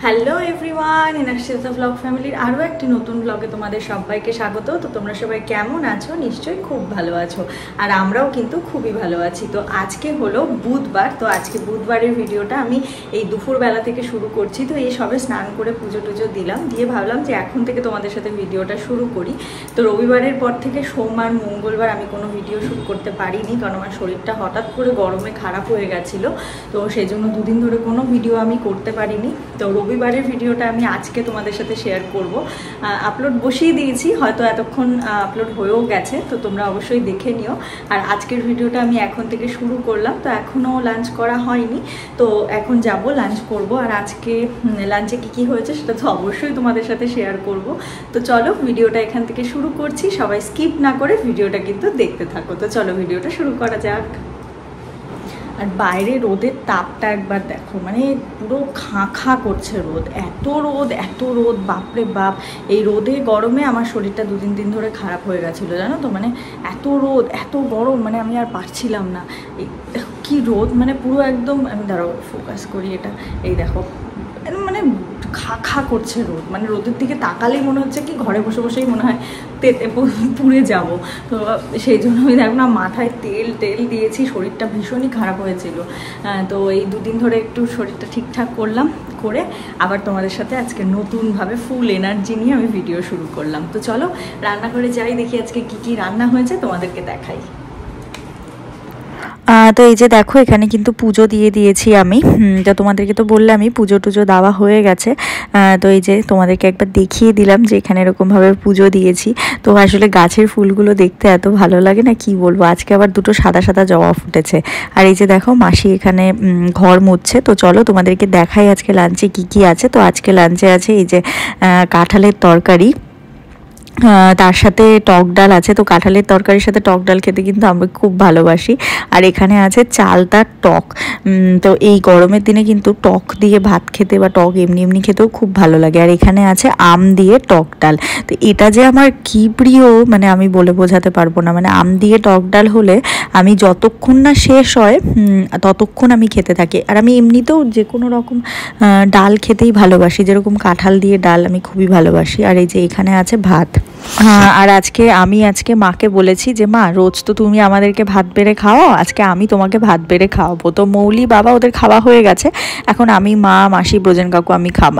Hello everyone, ইনাকশিতা blog ফ্যামিলির আরও একটি নতুন ব্লগে তোমাদের সবাইকে স্বাগত। তো তোমরা সবাই কেমন আছো? নিশ্চয়ই খুব ভালো আছো, আর আমরাও কিন্তু খুবই ভালো আছি। তো আজকে হলো বুধবার, তো আজকে বুধবারের ভিডিওটা আমি এই দুপুরবেলা থেকে শুরু করছি। তো এই সবে স্নান করে পুজো টুজো দিলাম, দিয়ে ভাবলাম যে এখন থেকে তোমাদের সাথে ভিডিওটা শুরু করি। তো রবিবারের পর থেকে সোম আর মঙ্গলবার আমি কোনো ভিডিও শ্যুট করতে পারিনি, কারণ আমার শরীরটা হঠাৎ করে গরমে খারাপ হয়ে গেছিলো। তো সেই জন্য দুদিন ধরে কোনো ভিডিও আমি করতে পারিনি। তো রবিবারের ভিডিওটা আমি আজকে তোমাদের সাথে শেয়ার করব। আপলোড বসিয়ে দিয়েছি, হয়তো এতক্ষণ আপলোড হয়েও গেছে, তো তোমরা অবশ্যই দেখে নিও। আর আজকের ভিডিওটা আমি এখন থেকে শুরু করলাম, তো এখনও লাঞ্চ করা হয়নি, তো এখন যাব লাঞ্চ করব। আর আজকে লাঞ্চে কী হয়েছে সেটা তো অবশ্যই তোমাদের সাথে শেয়ার করব। তো চলো ভিডিওটা এখান থেকে শুরু করছি, সবাই স্কিপ না করে ভিডিওটা কিন্তু দেখতে থাকো। তো চলো ভিডিওটা শুরু করা যাক। আর বাইরে রোদের তাপটা একবার দেখো, মানে পুরো খাঁ করছে রোদ, এত রোদ, বাপরে বাপ। এই রোদে গরমে আমার শরীরটা দুদিন ধরে খারাপ হয়ে গেছিলো, জানো তো। মানে এত রোদ, এত গরম, মানে আমি আর পারছিলাম না। এই দেখো কী রোদ, মানে পুরো একদম, আমি দাঁড়াও ফোকাস করি এটা, এই দেখো মানে খা করছে রোদ। মানে রোদের দিকে তাকালেই মনে হচ্ছে কি ঘরে বসে বসেই মনে হয় পুড়ে যাব। তো সেই জন্য আমি দেখো না, মাথায় তেল দিয়েছি, শরীরটা ভীষণই খারাপ হয়েছিল। তো এই দুদিন ধরে একটু শরীরটা ঠিকঠাক করলাম, করে আবার তোমাদের সাথে আজকে নতুনভাবে ফুল এনার্জি নিয়ে আমি ভিডিও শুরু করলাম। তো চলো রান্না করে যাই, দেখি আজকে কী রান্না হয়েছে তোমাদেরকে দেখাই। তো এই যে দেখো, এখানে কিন্তু পুজো দিয়ে দিয়েছি আমি। তো তোমাদেরকে তো বললামই পুজো টুজো দেওয়া হয়ে গেছে। তো এই যে তোমাদেরকে একবার দেখিয়ে দিলাম যে এখানে এরকমভাবে পুজো দিয়েছি। তো আসলে গাছের ফুলগুলো দেখতে এত ভালো লাগে না, কি বলবো। আজকে আবার দুটো সাদা সাদা জবা ফুটেছে। আর এই যে দেখো মাসি এখানে ঘর মুছছে। তো চলো তোমাদেরকে দেখাই আজকে লাঞ্চে কি আছে। তো আজকে লাঞ্চে আছে এই যে কাঁঠালের তরকারি, তার সাথে টক ডাল আছে। তো কাঁঠালের তরকারির সাথে টক ডাল খেতে কিন্তু আমি খুব ভালোবাসি। আর এখানে আছে চালতার টক। তো এই গরমের দিনে কিন্তু টক দিয়ে ভাত খেতে বা টক এমনি খেতেও খুব ভালো লাগে। আর এখানে আছে আম দিয়ে টক ডাল। তো এটা যে আমার কি প্রিয়, মানে আমি বলে বোঝাতে পারবো না। মানে আম দিয়ে টক ডাল হলে আমি যতক্ষণ না শেষ হয় ততক্ষণ আমি খেতে থাকি। আর আমি এমনিতেও যে কোনো রকম ডাল খেতেই ভালোবাসি, যেরকম কাঁঠাল দিয়ে ডাল আমি খুবই ভালোবাসি। আর এই যে এখানে আছে ভাত। হ্যাঁ, আর আমি আজকে মাকে বলেছি যে মা, রোজ তো তুমি আমাদেরকে ভাত বেড়ে খাওয়াও, আজকে আমি তোমাকে ভাত বেড়ে খাওয়াবো। তো মৌলি বাবা ওদের খাওয়া হয়ে গেছে, এখন আমি, মা, মাসি, ব্রজেন কাকু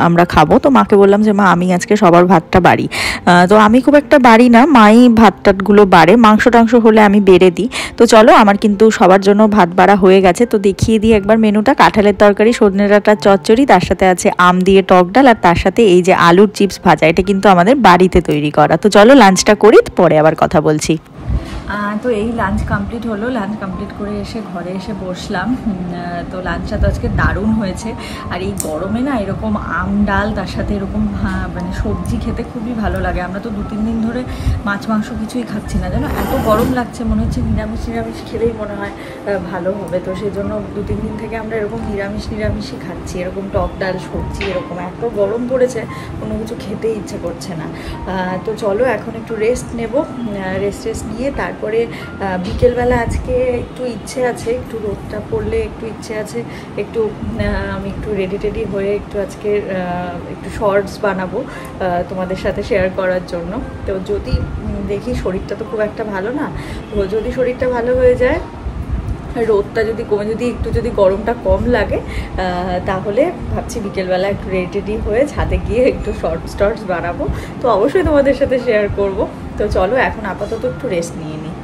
আমরা খাবো। তো মাকে বললাম যে মা, আমি আজকে সবার ভাতটা বাড়ি। তো আমি খুব একটা বাড়ি না, মাই ভাত টাতগুলো বাড়ে, মাংস টাংস হলে আমি বেড়ে দিই। তো চলো আমার কিন্তু সবার জন্য ভাত বাড়া হয়ে গেছে। তো দেখিয়ে দিই একবার মেনুটা। কাঁঠালের তরকারি, সজনে ডাঁটার চচ্চড়ি, তার সাথে আছে আম দিয়ে টক ডাল, আর তার সাথে এই যে আলুর চিপস ভাজা। এটা কিন্তু আমাদের বাড়িতে তৈরি করা। তো চলো লাঞ্চটা করি, পরে আবার কথা বলছি। তো এই লাঞ্চ কমপ্লিট হলো, লাঞ্চ কমপ্লিট করে এসে ঘরে এসে বসলাম। তো লাঞ্চটা তো আজকে দারুণ হয়েছে। আর এই গরমে না এরকম আম ডাল, তার সাথে এরকম মানে সবজি খেতে খুবই ভালো লাগে। আমরা তো 2-3 দিন ধরে মাছ মাংস কিছুই খাচ্ছি না, জানো। এত গরম লাগছে, মনে হচ্ছে নিরামিষ খেলেই মনে হয় ভালো হবে। তো সেই জন্য 2-3 দিন থেকে আমরা এরকম নিরামিষই খাচ্ছি, এরকম টক ডাল সবজি। এরকম এত গরম পড়েছে, কোনো কিছু খেতে ইচ্ছে করছে না। তো চলো এখন একটু রেস্ট নেব, রেস্ট নিয়ে তারপরে বিকেলবেলা আজকে একটু ইচ্ছে আছে, একটু রোদটা পড়লে একটু ইচ্ছে আছে একটু আমি একটু রেডি হয়ে একটু আজকে একটু শর্টস বানাবো তোমাদের সাথে শেয়ার করার জন্য। তো যদি দেখি, শরীরটা তো খুব একটা ভালো না, তো যদি শরীরটা ভালো হয়ে যায়, রোদটা যদি কমে, যদি গরমটা কম লাগে, তাহলে ভাবছি বিকেলবেলা একটু রেডি হয়ে ছাদে গিয়ে একটু শর্টস বানাবো। তো অবশ্যই তোমাদের সাথে শেয়ার করব। তো চলো এখন আপাতত একটু রেস্ট নিয়ে নিই।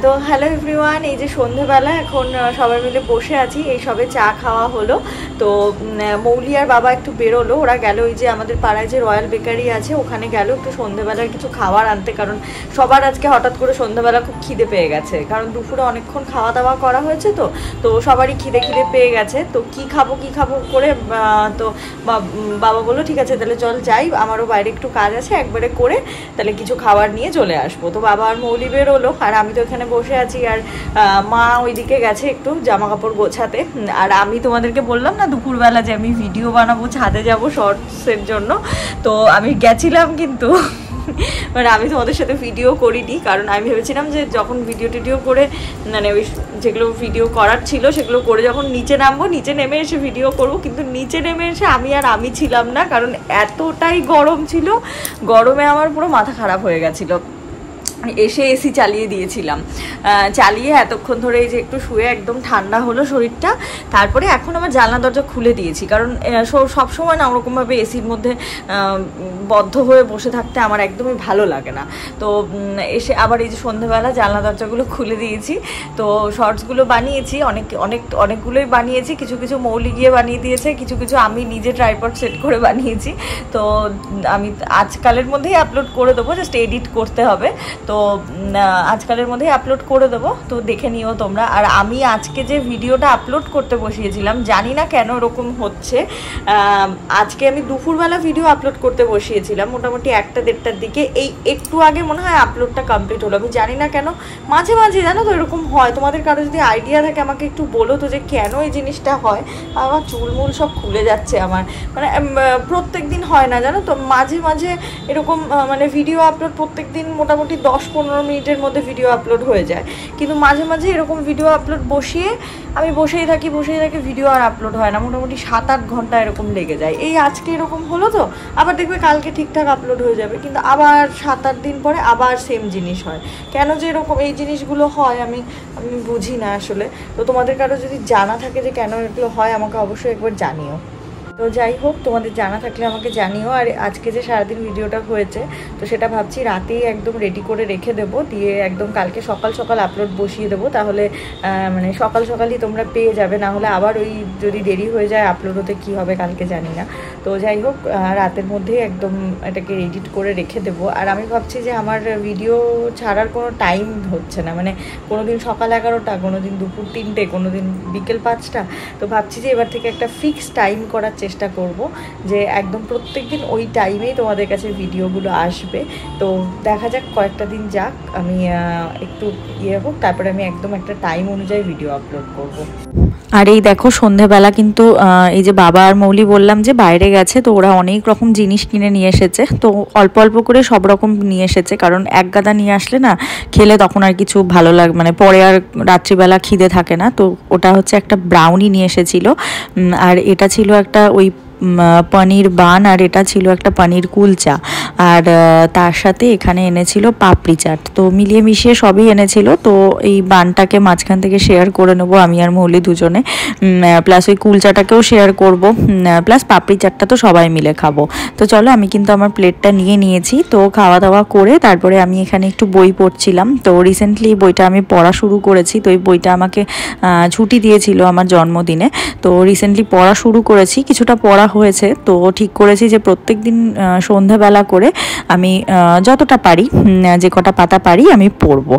তো হ্যালো এভরিওয়ান, এই যে সন্ধেবেলা এখন সবাই মিলে বসে আছি, এই সবে চা খাওয়া হলো। তো মৌলি আর বাবা একটু বেরোলো, ওরা গেল ওই যে আমাদের পাড়ায় যে রয়্যাল বেকারি আছে ওখানে গেল একটু সন্ধেবেলার কিছু খাবার আনতে। কারণ সবার আজকে হঠাৎ করে সন্ধেবেলা খুব খিদে পেয়ে গেছে, কারণ দুপুরে অনেকক্ষণ খাওয়া দাওয়া করা হয়েছে। তো সবারই খিদে পেয়ে গেছে। তো কি খাবো করে তো বাবা বললো ঠিক আছে তাহলে চল যাই, আমারও বাইরে একটু কাজ আছে, একবারে করে তাহলে কিছু খাবার নিয়ে চলে আসবো। তো বাবা আর মৌলি বেরোলো, আর আমি তো এখানে বসে আছি। আর মা ওইদিকে গেছে একটু জামা কাপড় গোছাতে। আর আমি তোমাদেরকে বললাম না দুপুরবেলা যে আমি ভিডিও বানাবো, ছাদে যাব শর্টসের জন্য। তো আমি গেছিলাম কিন্তু মানে আমি তোমাদের সাথে ভিডিও করিনি, কারণ আমি ভেবেছিলাম যে যখন ভিডিও করে মানে ওই যেগুলো ভিডিও করার ছিল সেগুলো করে যখন নিচে নামবো, নিচে নেমে এসে ভিডিও করব, কিন্তু নিচে নেমে এসে আমি ছিলাম না, কারণ এতটাই গরম ছিল, গরমে আমার পুরো মাথা খারাপ হয়ে গেছিলো। এসে এসি চালিয়ে দিয়েছিলাম, চালিয়ে এতক্ষণ ধরে এই যে একটু শুয়ে একদম ঠান্ডা হলো শরীরটা। তারপরে এখন আমার জানলা দরজা খুলে দিয়েছি, কারণ সবসময় না ওরকমভাবে এসির মধ্যে বদ্ধ হয়ে বসে থাকতে আমার একদমই ভালো লাগে না। তো এসে আবার এই যে সন্ধ্যেবেলা জানলা দরজাগুলো খুলে দিয়েছি। তো শর্টসগুলো বানিয়েছি, অনেকগুলোই বানিয়েছি, কিছু কিছু মৌলি গিয়ে বানিয়ে দিয়েছে, কিছু কিছু আমি নিজে ট্রাইপড সেট করে বানিয়েছি। তো আমি আজকালের মধ্যেই আপলোড করে দেবো, জাস্ট এডিট করতে হবে। তো আজকালের মধ্যেই আপলোড করে দেবো, তো দেখে নিও তোমরা। আর আমি আজকে যে ভিডিওটা আপলোড করতে বসিয়েছিলাম, জানি না কেন এরকম হচ্ছে, আজকে আমি দুপুরবেলা ভিডিও আপলোড করতে বসিয়েছিলাম মোটামুটি 1টা-1:30টার দিকে। এই একটু আগে মনে হয় আপলোডটা কমপ্লিট হলো। আমি জানি না কেন মাঝে মাঝে জানো তো এরকম হয়। তোমাদের কারো যদি আইডিয়া থাকে আমাকে একটু বলো তো যে কেন এই জিনিসটা হয়। আমার চুলমুল সব খুলে যাচ্ছে আমার, মানে প্রত্যেক দিন হয় না জানো তো, মাঝে মাঝে এরকম মানে ভিডিও আপলোড প্রত্যেক দিন মোটামুটি 10-15 মিনিটের মধ্যে ভিডিও আপলোড হয়ে যায়, কিন্তু মাঝে মাঝে এরকম ভিডিও আপলোড বসিয়ে আমি বসেই থাকি ভিডিও আর আপলোড হয় না, মোটামুটি 7-8 ঘন্টা এরকম লেগে যায়। এই আজকে এরকম হলো, তো আবার দেখবে কালকে ঠিকঠাক আপলোড হয়ে যাবে, কিন্তু আবার 7-8 দিন পরে আবার সেম জিনিস হয়। কেন যে এরকম এই জিনিসগুলো হয় আমি বুঝি না আসলে। তো তোমাদের কারো যদি জানা থাকে যে কেন এগুলো হয়, আমাকে অবশ্যই একবার জানিও। তো যাই হোক, তোমাদের জানা থাকলে আমাকে জানিও। আর আজকে যে সারাদিন ভিডিওটা হয়েছে, তো সেটা ভাবছি রাতেই একদম রেডি করে রেখে দেবো, দিয়ে একদম কালকে সকাল সকাল আপলোড বসিয়ে দেবো। তাহলে মানে সকাল সকালই তোমরা পেয়ে যাবে, না হলে আবার ওই যদি দেরি হয়ে যায় আপলোড হতে কী হবে কালকে জানি না। তো যাই হোক, রাতের মধ্যেই একদম এটাকে এডিট করে রেখে দেবো। আর আমি ভাবছি যে আমার ভিডিও ছাড়ার কোনো টাইম হচ্ছে না, মানে কোনো দিন সকাল 11টা, কোনো দিন দুপুর 3টে, কোনো দিন বিকেল 5টা। তো ভাবছি যে এবার থেকে একটা ফিক্স টাইম করার চেষ্টা করব, যে একদম প্রত্যেক দিন ওই টাইমেই তোমাদের কাছে ভিডিওগুলো আসবে। তো দেখা যাক, কয়েকটা দিন যাক, আমি একটু হোক, তারপরে আমি একদম একটা টাইম অনুযায়ী ভিডিও আপলোড করব। আর এই দেখো সন্ধেবেলা কিন্তু এই যে বাবা আর মৌলি বললাম যে বাইরে গেছে, তো ওরা অনেক রকম জিনিস কিনে নিয়ে এসেছে। তো অল্প অল্প করে সব রকম নিয়ে এসেছে, কারণ এক গাদা নিয়ে আসলে না খেলে তখন আর কিছু ভালো লাগে, মানে পরে আর রাত্রিবেলা খিদে থাকে না। তো ওটা হচ্ছে একটা ব্রাউনি নিয়ে এসেছিল, আর এটা ছিল একটা ওই পনির বান, আর এটা ছিল একটা পনির কুলচা, আর তার সাথে এখানে এনেছিল পাপড়ি চাট। তো মিলিয়ে মিশিয়ে সবই এনেছিল। তো এই বানটাকে মাঝখান থেকে শেয়ার করে নেবো আমি আর মৌলি দুজনে, প্লাস ওই কুলচাটাকেও শেয়ার করব, প্লাস পাপড়ি চাটটা তো সবাই মিলে খাবো। তো চলো, আমি কিন্তু আমার প্লেটটা নিয়ে নিয়েছি। তো খাওয়া দাওয়া করে তারপরে আমি এখানে একটু বই পড়ছিলাম। তো রিসেন্টলি বইটা আমি পড়া শুরু করেছি। তো এই বইটা আমাকে ছুটি দিয়েছিল আমার জন্মদিনে, তো রিসেন্টলি পড়া শুরু করেছি, কিছুটা পড়া হয়েছে। তো ঠিক করেছি যে প্রত্যেক দিন সন্ধ্যাবেলা করে আমি যতটা পারি, যে কটা পাতা পারি আমি পড়বো।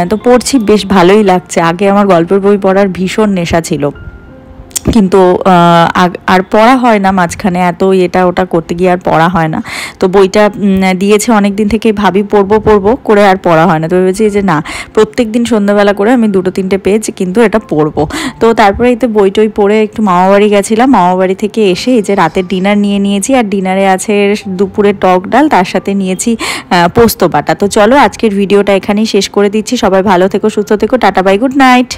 তো পড়ছি, বেশ ভালোই লাগছে। আগে আমার গল্পের বই পড়ার ভীষণ নেশা ছিল, কিন্তু আর পড়া হয় না, মাঝখানে এত এটা ওটা করতে গিয়ে আর পড়া হয় না। তো বইটা দিয়েছে অনেক দিন থেকে, ভাবি পড়বো করে আর পড়া হয় না। তো ভেবেছি যে না, প্রত্যেক দিন সন্ধ্যাবেলা করে আমি 2-3টে পেজ কিন্তু এটা পড়বো। তো তারপরে এই তো বই টই পড়ে একটু মামাবাড়ি গেছিলাম। মামাবাড়ি থেকে এসে এই যে রাতের ডিনার নিয়ে নিয়েছি, আর ডিনারে আছে দুপুরে টক ডাল, তার সাথে নিয়েছি পোস্ত বাটা। তো চলো, আজকের ভিডিওটা এখানেই শেষ করে দিচ্ছি। সবাই ভালো থেকো, সুস্থ থেকো, টাটা বাই, গুড নাইট।